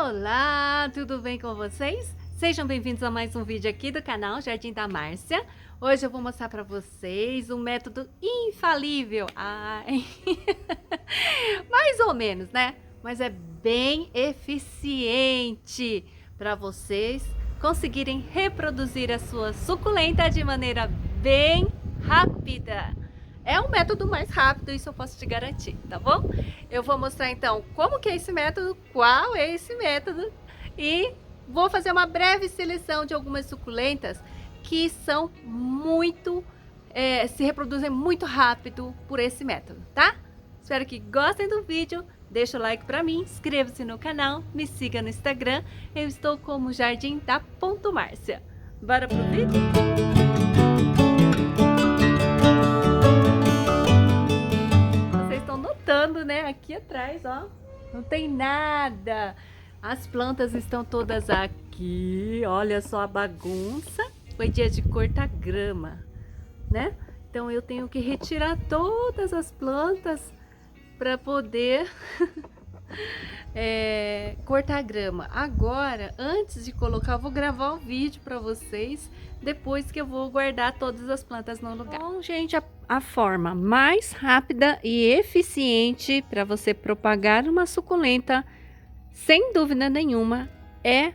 Olá, tudo bem com vocês? Sejam bem-vindos a mais um vídeo aqui do canal Jardim da Márcia. Hoje eu vou mostrar para vocês um método infalível. Ai, mais ou menos, né? Mas é bem eficiente para vocês conseguirem reproduzir a sua suculenta de maneira bem rápida. É um método mais rápido, isso eu posso te garantir, tá bom? Eu vou mostrar então como que é esse método, qual é esse método e vou fazer uma breve seleção de algumas suculentas que são muito, se reproduzem muito rápido por esse método, tá? Espero que gostem do vídeo, deixa o like pra mim, inscreva-se no canal, me siga no Instagram, eu estou como Jardim da Márcia. Bora pro vídeo? Né? Aqui atrás, ó, não tem nada. As plantas estão todas aqui. Olha só a bagunça. Foi dia de cortar grama, né? Então eu tenho que retirar todas as plantas para poder cortar grama. Agora, antes de colocar, eu vou gravar o vídeo para vocês. Depois que eu vou guardar todas as plantas no lugar. Bom, gente, a forma mais rápida e eficiente para você propagar uma suculenta, sem dúvida nenhuma, é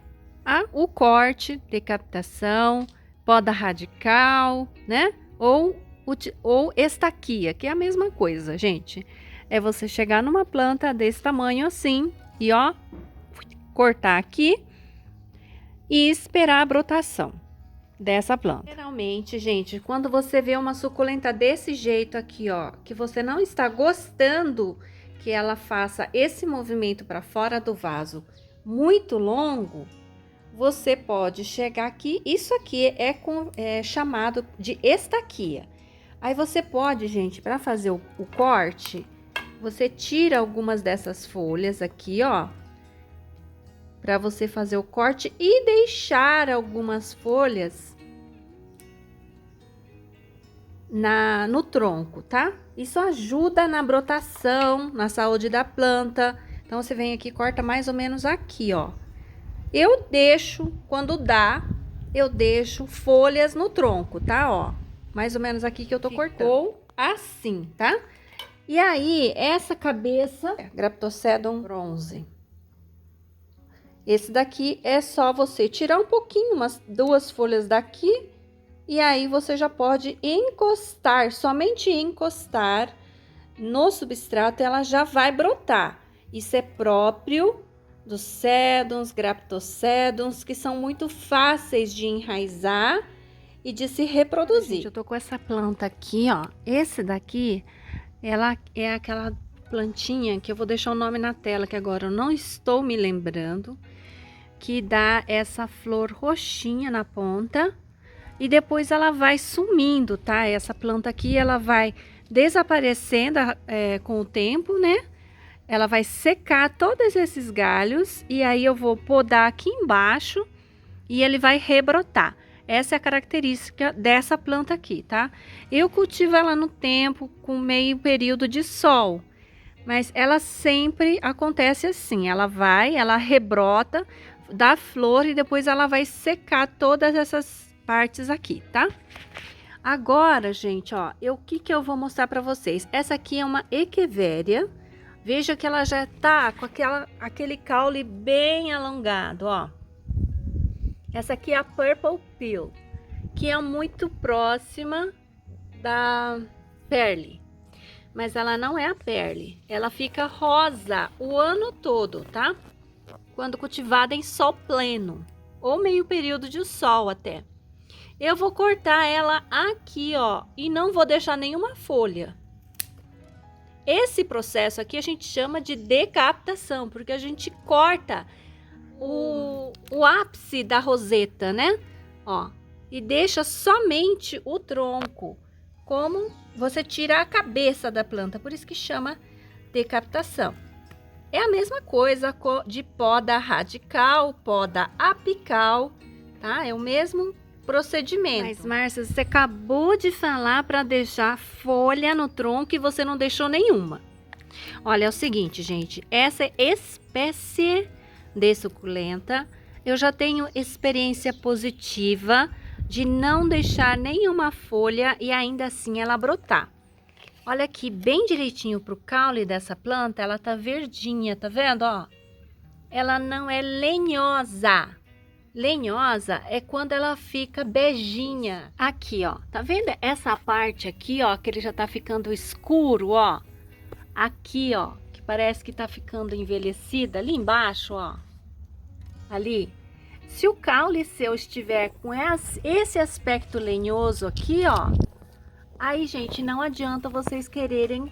o corte, decapitação, poda radical, né? Ou estaquia, que é a mesma coisa, gente. É você chegar numa planta desse tamanho assim e ó, cortar aqui e esperar a brotação dessa planta. Geralmente, gente, quando você vê uma suculenta desse jeito aqui, ó, que você não está gostando que ela faça esse movimento para fora do vaso muito longo, você pode chegar aqui, isso aqui é chamado de estaquia. Aí você pode, gente, para fazer o corte, você tira algumas dessas folhas aqui, ó, para você fazer o corte e deixar algumas folhas no tronco, tá? Isso ajuda na brotação, na saúde da planta. Então você vem aqui e corta mais ou menos aqui, ó. Eu deixo, quando dá, eu deixo folhas no tronco, tá? Ó, mais ou menos aqui que eu tô cortando. Ficou assim, tá? E aí, essa cabeça, Graptocedon bronze. Esse daqui é só você tirar um pouquinho, umas 2 folhas daqui, e aí você já pode encostar, somente encostar no substrato, ela já vai brotar. Isso é próprio dos sedums, Graptocedons, que são muito fáceis de enraizar e de se reproduzir. Gente, eu tô com essa planta aqui, ó. Esse daqui, ela é aquela plantinha que eu vou deixar o nome na tela, que agora eu não estou me lembrando, que dá essa flor roxinha na ponta e depois ela vai sumindo, tá? Essa planta aqui, ela vai desaparecendo com o tempo, né? Ela vai secar todos esses galhos e aí eu vou podar aqui embaixo e ele vai rebrotar. Essa é a característica dessa planta aqui, tá? Eu cultivo ela no tempo com meio período de sol, mas ela sempre acontece assim, ela rebrota, dá flor e depois ela vai secar todas essas partes aqui, tá? Agora, gente, ó, o que eu vou mostrar para vocês? Essa aqui é uma Echeveria. Veja que ela já tá com aquele caule bem alongado, ó. Essa aqui é a Purple Peel, que é muito próxima da Pearly. Mas ela não é a Pearly. Ela fica rosa o ano todo, tá? Quando cultivada em sol pleno, ou meio período de sol até. Eu vou cortar ela aqui, ó, e não vou deixar nenhuma folha. Esse processo aqui a gente chama de decapitação, porque a gente corta o ápice da roseta, né? Ó, e deixa somente o tronco, como você tira a cabeça da planta, por isso que chama decapitação. É a mesma coisa de poda radical, poda apical, tá? É o mesmo procedimento. Mas, Márcia, você acabou de falar para deixar folha no tronco e você não deixou nenhuma. Olha, é o seguinte, gente, essa espécie de suculenta. Eu já tenho experiência positiva de não deixar nenhuma folha e ainda assim ela brotar. Olha aqui, bem direitinho pro caule dessa planta, ela tá verdinha, tá vendo, ó? Ela não é lenhosa. Lenhosa é quando ela fica beijinha. Aqui, ó, tá vendo essa parte aqui, ó, que ele já tá ficando escuro, ó? Aqui, ó, que parece que tá ficando envelhecida, ali embaixo, ó. Ali. Se o caule seu estiver com esse aspecto lenhoso aqui, ó, aí, gente, não adianta vocês quererem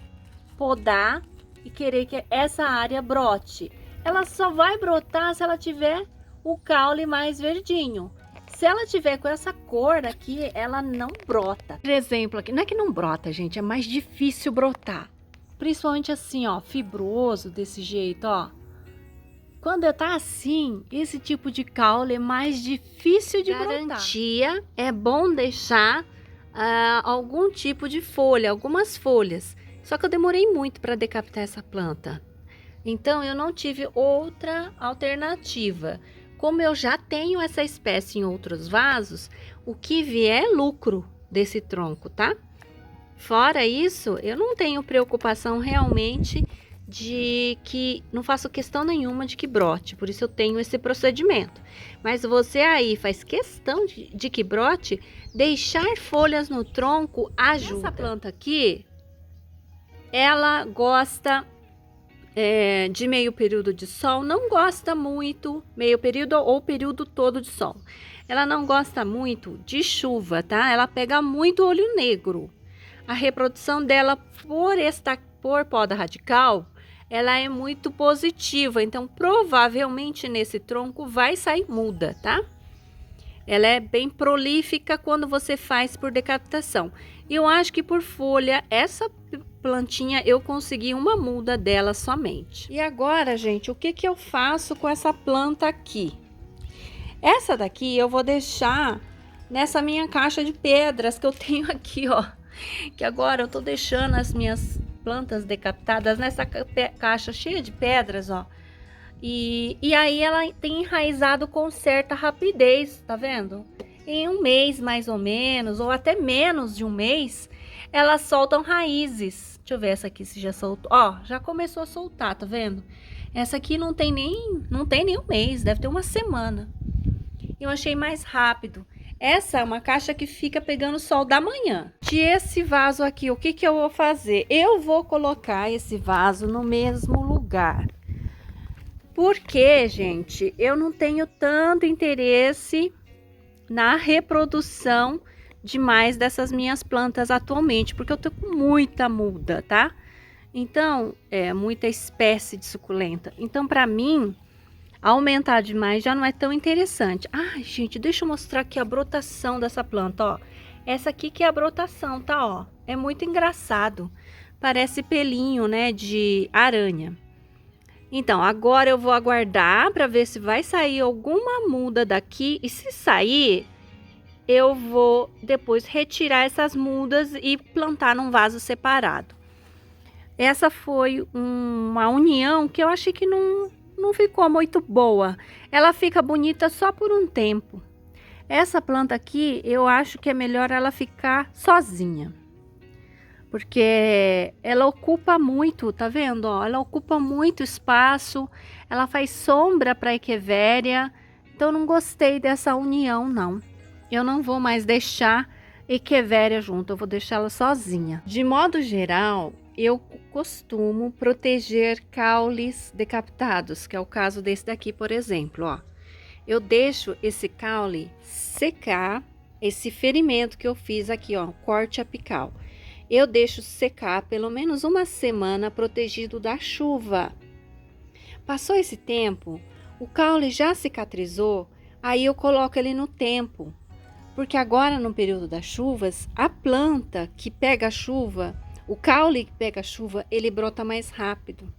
podar e querer que essa área brote. Ela só vai brotar se ela tiver o caule mais verdinho. Se ela tiver com essa cor aqui, ela não brota. Por exemplo, aqui, não é que não brota, gente, é mais difícil brotar. Principalmente assim, ó, fibroso desse jeito, ó. Quando tá assim, esse tipo de caule é mais difícil de brotar. Garantia, é bom deixar algum tipo de folha, algumas folhas. Só que eu demorei muito para decapitar essa planta. Então, eu não tive outra alternativa. Como eu já tenho essa espécie em outros vasos, o que vier é lucro desse tronco, tá? Fora isso, eu não tenho preocupação realmente de que, não faço questão nenhuma de que brote, por isso eu tenho esse procedimento. Mas você aí faz questão de que brote, deixar folhas no tronco ajuda. Essa planta aqui, ela gosta de meio período de sol, não gosta muito, meio período ou período todo de sol. Ela não gosta muito de chuva, tá? Ela pega muito olho negro. A reprodução dela por poda radical, ela é muito positiva, então provavelmente nesse tronco vai sair muda, tá? Ela é bem prolífica quando você faz por decapitação. Eu acho que por folha, essa plantinha eu consegui uma muda dela somente. E agora, gente, o que eu faço com essa planta aqui? Essa daqui eu vou deixar nessa minha caixa de pedras que eu tenho aqui, ó. Que agora eu tô deixando as minhas plantas decapitadas nessa caixa cheia de pedras, ó. E aí ela tem enraizado com certa rapidez, tá vendo? Em um mês mais ou menos, ou até menos de um mês, elas soltam raízes. Deixa eu ver essa aqui se já soltou. Ó, já começou a soltar, tá vendo? Essa aqui não tem nem um mês, deve ter uma semana. Eu achei mais rápido. Essa é uma caixa que fica pegando sol da manhã. De esse vaso aqui, o que eu vou fazer? Eu vou colocar esse vaso no mesmo lugar. Porque, gente, eu não tenho tanto interesse na reprodução de mais dessas minhas plantas atualmente, porque eu tô com muita muda, tá? Então, muita espécie de suculenta. Então, para mim, aumentar demais já não é tão interessante. Ai, gente, deixa eu mostrar aqui a brotação dessa planta, ó. Essa aqui que é a brotação, tá, ó. É muito engraçado. Parece pelinho, né, de aranha. Então, agora eu vou aguardar para ver se vai sair alguma muda daqui. E se sair, eu vou depois retirar essas mudas e plantar num vaso separado. Essa foi uma união que eu achei que não ficou muito boa. Ela fica bonita só por um tempo. Essa planta aqui, eu acho que é melhor ela ficar sozinha. Porque ela ocupa muito, tá vendo? Ó, ela ocupa muito espaço, ela faz sombra para a echeveria. Então, não gostei dessa união, não. Eu não vou mais deixar echeveria junto, eu vou deixar ela sozinha. De modo geral, eu costumo proteger caules decapitados, que é o caso desse daqui, por exemplo, ó. Eu deixo esse caule secar, esse ferimento que eu fiz aqui, ó, corte apical. Eu deixo secar pelo menos uma semana protegido da chuva. Passou esse tempo, o caule já cicatrizou, aí eu coloco ele no tempo. Porque agora no período das chuvas, a planta que pega a chuva, o caule que pega a chuva, ele brota mais rápido.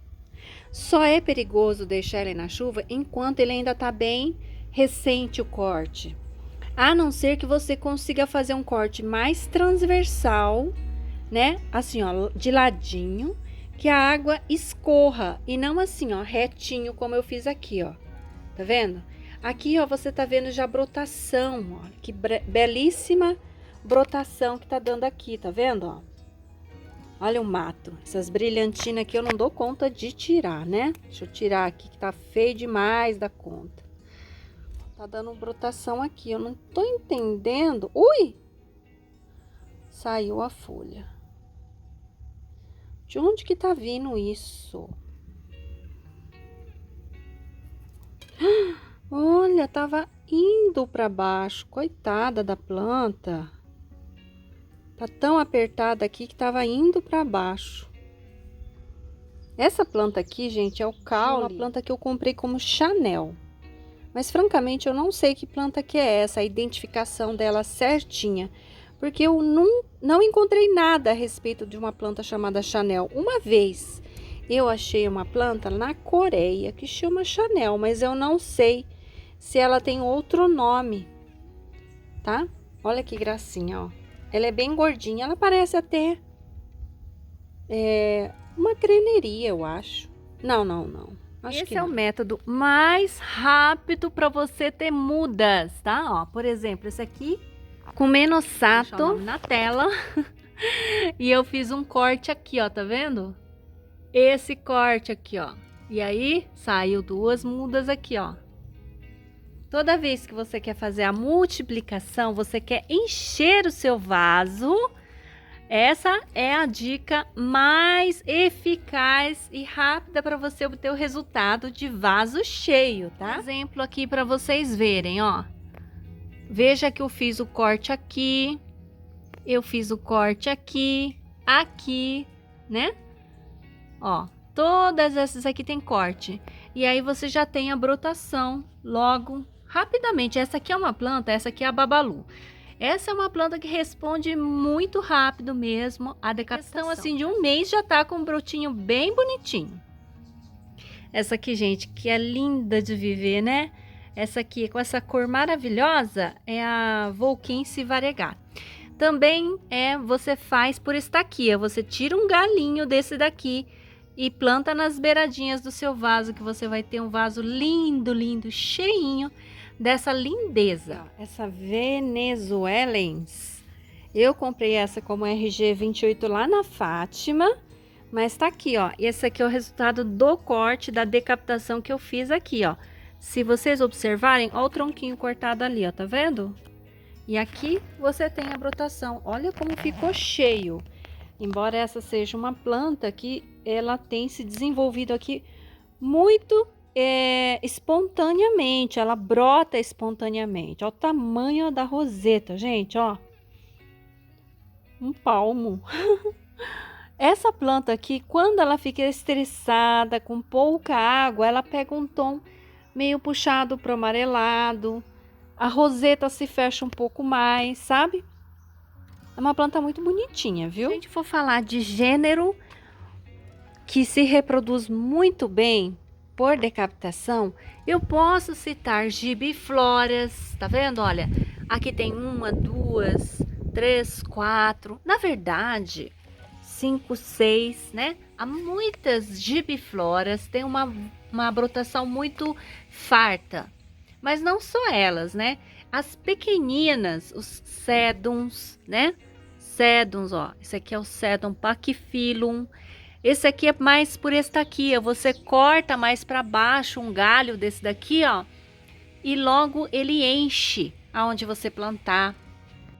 Só é perigoso deixar ele na chuva enquanto ele ainda está bem recente o corte. A não ser que você consiga fazer um corte mais transversal, né? Assim, ó, de ladinho, que a água escorra e não assim, ó, retinho como eu fiz aqui, ó. Tá vendo? Aqui, ó, você tá vendo já brotação, ó. Que belíssima brotação que tá dando aqui, tá vendo, ó? Olha o mato. Essas brilhantinas aqui eu não dou conta de tirar, né? Deixa eu tirar aqui que tá feio demais da conta. Tá dando brotação aqui, eu não tô entendendo. Ui! Saiu a folha. De onde que tá vindo isso? Olha, tava indo para baixo. Coitada da planta. Tá tão apertada aqui que tava indo para baixo. Essa planta aqui, gente, é o caule, uma planta que eu comprei como Chanel. Mas francamente eu não sei que planta que é essa, a identificação dela certinha. Porque eu não encontrei nada a respeito de uma planta chamada Chanel. Uma vez eu achei uma planta na Coreia que chama Chanel, mas eu não sei se ela tem outro nome, tá? Olha que gracinha, ó. Ela é bem gordinha, ela parece até uma creneria, eu acho. Não. Acho que Esse é o método mais rápido para você ter mudas, tá? Ó, por exemplo, esse aqui com menossato na tela. E eu fiz um corte aqui, ó, tá vendo? Esse corte aqui, ó. E aí saiu 2 mudas aqui, ó. Toda vez que você quer fazer a multiplicação, você quer encher o seu vaso, essa é a dica mais eficaz e rápida para você obter o resultado de vaso cheio, tá? Exemplo aqui para vocês verem, ó. Veja que eu fiz o corte aqui, eu fiz o corte aqui, né? Ó, todas essas aqui tem corte. E aí você já tem a brotação logo, rapidamente. Essa aqui é uma planta, essa aqui é a babalu. Essa é uma planta que responde muito rápido mesmo a decapitação, assim, de um mês já tá com um brotinho bem bonitinho. Essa aqui, gente, que é linda de viver, né? Essa aqui, com essa cor maravilhosa, é a Volquense variegata. Também você faz por estaquia, você tira um galinho desse daqui e planta nas beiradinhas do seu vaso, que você vai ter um vaso lindo, lindo, cheinho dessa lindeza. Essa Venezuelens, eu comprei essa como RG 28 lá na Fátima, mas tá aqui, ó. E esse aqui é o resultado do corte, da decapitação que eu fiz aqui, ó. Se vocês observarem, ó o tronquinho cortado ali, ó, tá vendo? E aqui você tem a brotação. Olha como ficou cheio. Embora essa seja uma planta que ela tem se desenvolvido aqui muito espontaneamente. Ela brota espontaneamente. Olha o tamanho da roseta, gente, ó. Um palmo. Essa planta aqui, quando ela fica estressada, com pouca água, ela pega um tom meio puxado para o amarelado. A roseta se fecha um pouco mais, sabe? É uma planta muito bonitinha, viu? Se a gente for falar de gênero que se reproduz muito bem por decapitação, eu posso citar gibifloras, tá vendo? Olha, aqui tem 1, 2, 3, 4, na verdade, 5, 6, né? Há muitas gibifloras, tem uma brotação muito farta, mas não só elas, né? As pequeninas, os sedums, né? Sedums, ó. Esse aqui é o sedum pachyphyllum. Esse aqui é mais por estaquia. Você corta mais para baixo um galho desse daqui, ó. E logo ele enche aonde você plantar.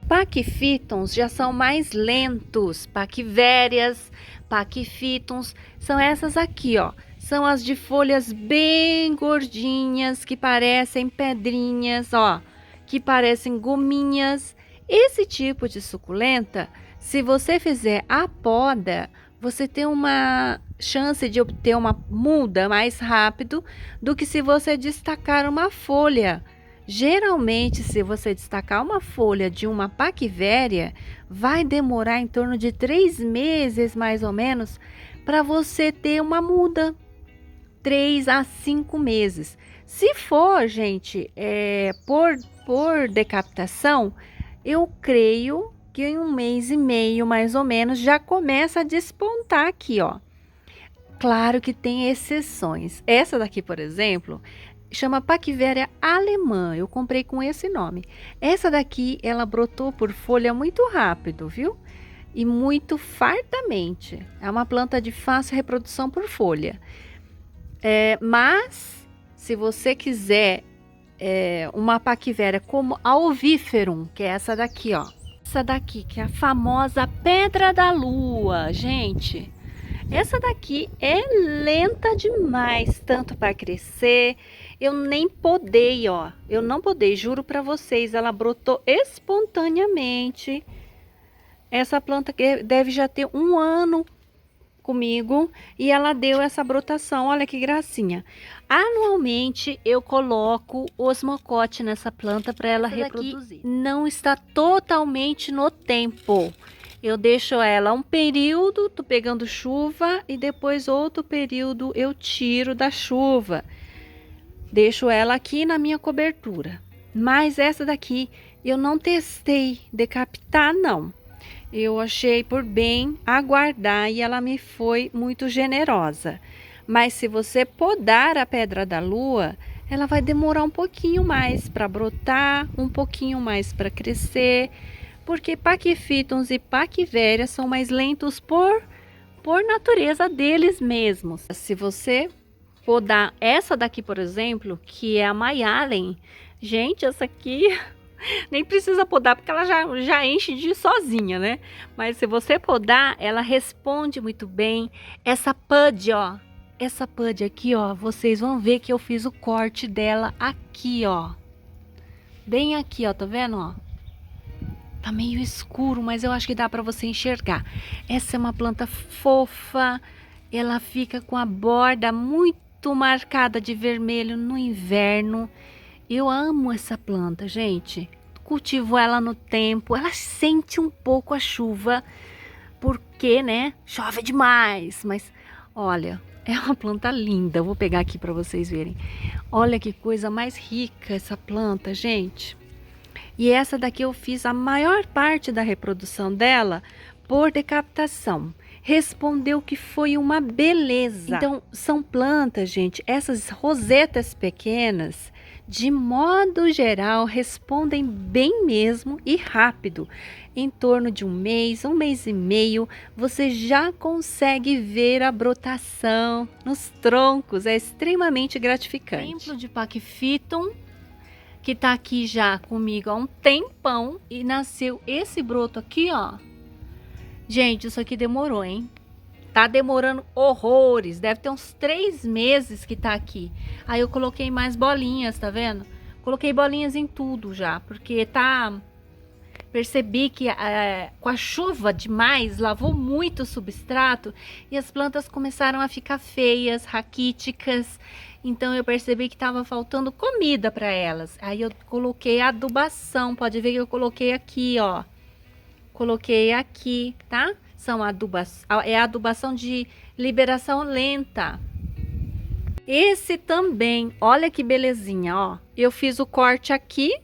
Pachyphytums já são mais lentos. Pachyvérias, Pachyphytums, são essas aqui, ó. São as de folhas bem gordinhas, que parecem pedrinhas, ó. Que parecem gominhas. Esse tipo de suculenta, se você fizer a poda, você tem uma chance de obter uma muda mais rápido do que se você destacar uma folha. Geralmente, se você destacar uma folha de uma Pachyvéria, vai demorar em torno de 3 meses, mais ou menos, para você ter uma muda. 3 a 5 meses. Se for, gente, por decapitação, eu creio que em 1 mês e meio, mais ou menos, já começa a despontar aqui, ó. Claro que tem exceções. Essa daqui, por exemplo, chama Paquivéria alemã. Eu comprei com esse nome. Essa daqui, ela brotou por folha muito rápido, viu? E muito fartamente. É uma planta de fácil reprodução por folha. Mas, se você quiser uma Paquivéria como a oviferum, que é essa daqui, ó. Essa daqui, que é a famosa Pedra da Lua, gente. Essa daqui é lenta demais, tanto para crescer. Eu nem podei, ó. Eu não podei, juro para vocês. Ela brotou espontaneamente. Essa planta que deve já ter 1 ano comigo e ela deu essa brotação. Olha que gracinha. Anualmente eu coloco osmocote nessa planta para ela reproduzir. Não está totalmente no tempo. Eu deixo ela um período, tô pegando chuva, e depois outro período eu tiro da chuva. Deixo ela aqui na minha cobertura. Mas essa daqui eu não testei decapitar, não. Eu achei por bem aguardar e ela me foi muito generosa. Mas se você podar a Pedra da Lua, ela vai demorar um pouquinho mais para brotar, um pouquinho mais para crescer. Porque Paquifitons e Paquivéria são mais lentos por natureza deles mesmos. Se você podar essa daqui, por exemplo, que é a Mayalen, gente, essa aqui nem precisa podar porque ela já enche de sozinha, né? Mas se você podar, ela responde muito bem. Essa Pud, ó, essa Pud aqui, ó, vocês vão ver que eu fiz o corte dela aqui, ó. Bem aqui, ó, tá vendo, ó? Tá meio escuro, mas eu acho que dá para você enxergar. Essa é uma planta fofa, ela fica com a borda muito marcada de vermelho no inverno. Eu amo essa planta, gente. Cultivo ela no tempo, ela sente um pouco a chuva, porque, né, chove demais. Mas, olha, é uma planta linda. Eu vou pegar aqui para vocês verem. Olha que coisa mais rica essa planta, gente. E essa daqui eu fiz a maior parte da reprodução dela por decapitação. Respondeu que foi uma beleza. Então, são plantas, gente, essas rosetas pequenas, de modo geral, respondem bem mesmo e rápido. Em torno de 1 mês, 1 mês e meio, você já consegue ver a brotação nos troncos. É extremamente gratificante. Exemplo de Paquifitons, que tá aqui já comigo há um tempão e nasceu esse broto aqui, ó. Gente, isso aqui demorou, hein? Tá demorando horrores, deve ter uns 3 meses que tá aqui. Aí eu coloquei mais bolinhas, tá vendo? Coloquei bolinhas em tudo já, porque tá... Percebi que com a chuva demais, lavou muito o substrato e as plantas começaram a ficar feias, raquíticas. Então eu percebi que estava faltando comida para elas. Aí eu coloquei adubação, pode ver que eu coloquei aqui, ó. Coloquei aqui, tá? É adubação de liberação lenta. Esse também, olha que belezinha, ó. Eu fiz o corte aqui,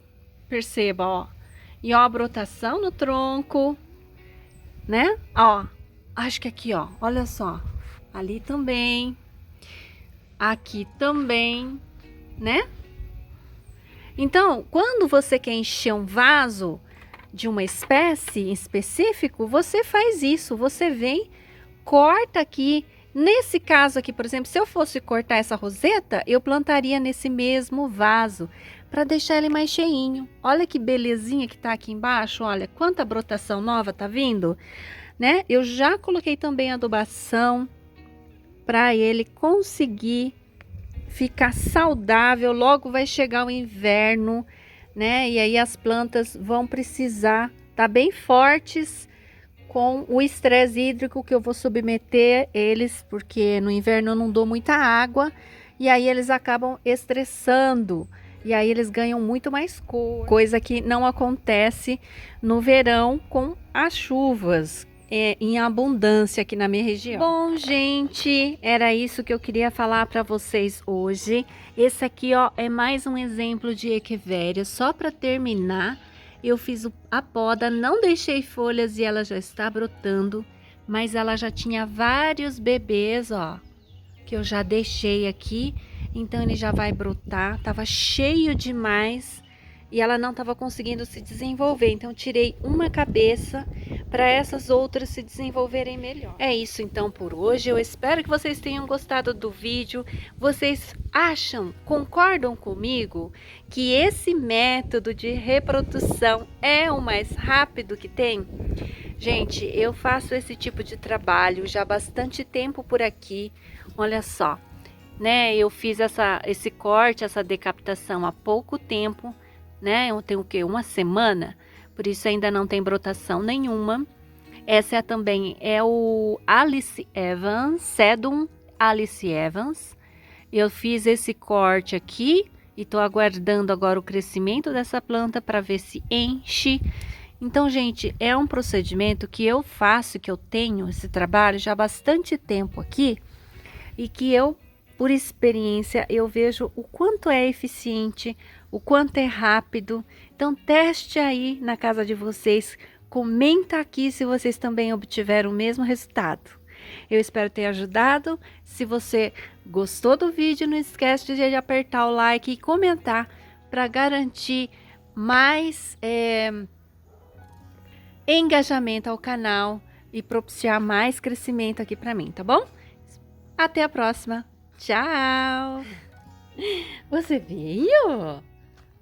perceba, ó. E ó, a brotação no tronco, né? Ó, acho que aqui, ó, olha só. Ali também. Aqui também, né? Então, quando você quer encher um vaso de uma espécie em específico, você faz isso. Você vem, corta aqui. Nesse caso aqui, por exemplo, se eu fosse cortar essa roseta, eu plantaria nesse mesmo vaso para deixar ele mais cheinho. Olha que belezinha que tá aqui embaixo. Olha quanta brotação nova tá vindo, né? Eu já coloquei também adubação para ele conseguir ficar saudável. Logo vai chegar o inverno, né? E aí as plantas vão precisar estar bem fortes com o estresse hídrico que eu vou submeter eles, porque no inverno eu não dou muita água e aí eles acabam estressando. E aí eles ganham muito mais cor, coisa que não acontece no verão com as chuvas em abundância aqui na minha região. Bom, gente, era isso que eu queria falar para vocês hoje. Esse aqui, ó, é mais um exemplo de Echeveria. Só para terminar, eu fiz a poda, não deixei folhas e ela já está brotando, mas ela já tinha vários bebês, ó, que eu já deixei aqui. então ele já vai brotar. Tava cheio demais e ela não estava conseguindo se desenvolver, então tirei uma cabeça para essas outras se desenvolverem melhor. É isso então por hoje, eu espero que vocês tenham gostado do vídeo. Vocês concordam comigo que esse método de reprodução é o mais rápido que tem? Gente, eu faço esse tipo de trabalho já há bastante tempo por aqui, olha só, né? Eu fiz esse corte, essa decapitação há pouco tempo, né? Eu tenho o quê? Uma semana, por isso ainda não tem brotação nenhuma. Essa também é o Alice Evans, Sedum Alice Evans. Eu fiz esse corte aqui e tô aguardando agora o crescimento dessa planta para ver se enche. Então, gente, é um procedimento que eu faço, que eu tenho esse trabalho já há bastante tempo aqui e que eu, por experiência, eu vejo o quanto é eficiente, o quanto é rápido. Então, teste aí na casa de vocês, comenta aqui se vocês também obtiveram o mesmo resultado. Eu espero ter ajudado. Se você gostou do vídeo, não esquece de apertar o like e comentar para garantir mais engajamento ao canal e propiciar mais crescimento aqui para mim, tá bom? Até a próxima. Tchau! Você veio?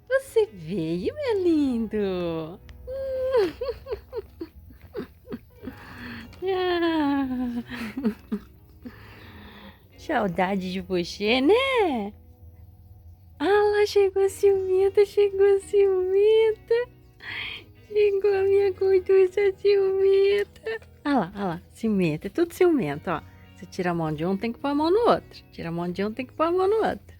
Você veio, meu lindo? Saudade de você, né? Ah, lá chegou a ciumenta, chegou a ciumenta. Chegou a minha gorduça ciumenta. Ah lá, ciumenta, é tudo ciumento, ó. Você tira a mão de um, tem que pôr a mão no outro. Tira a mão de um, tem que pôr a mão no outro.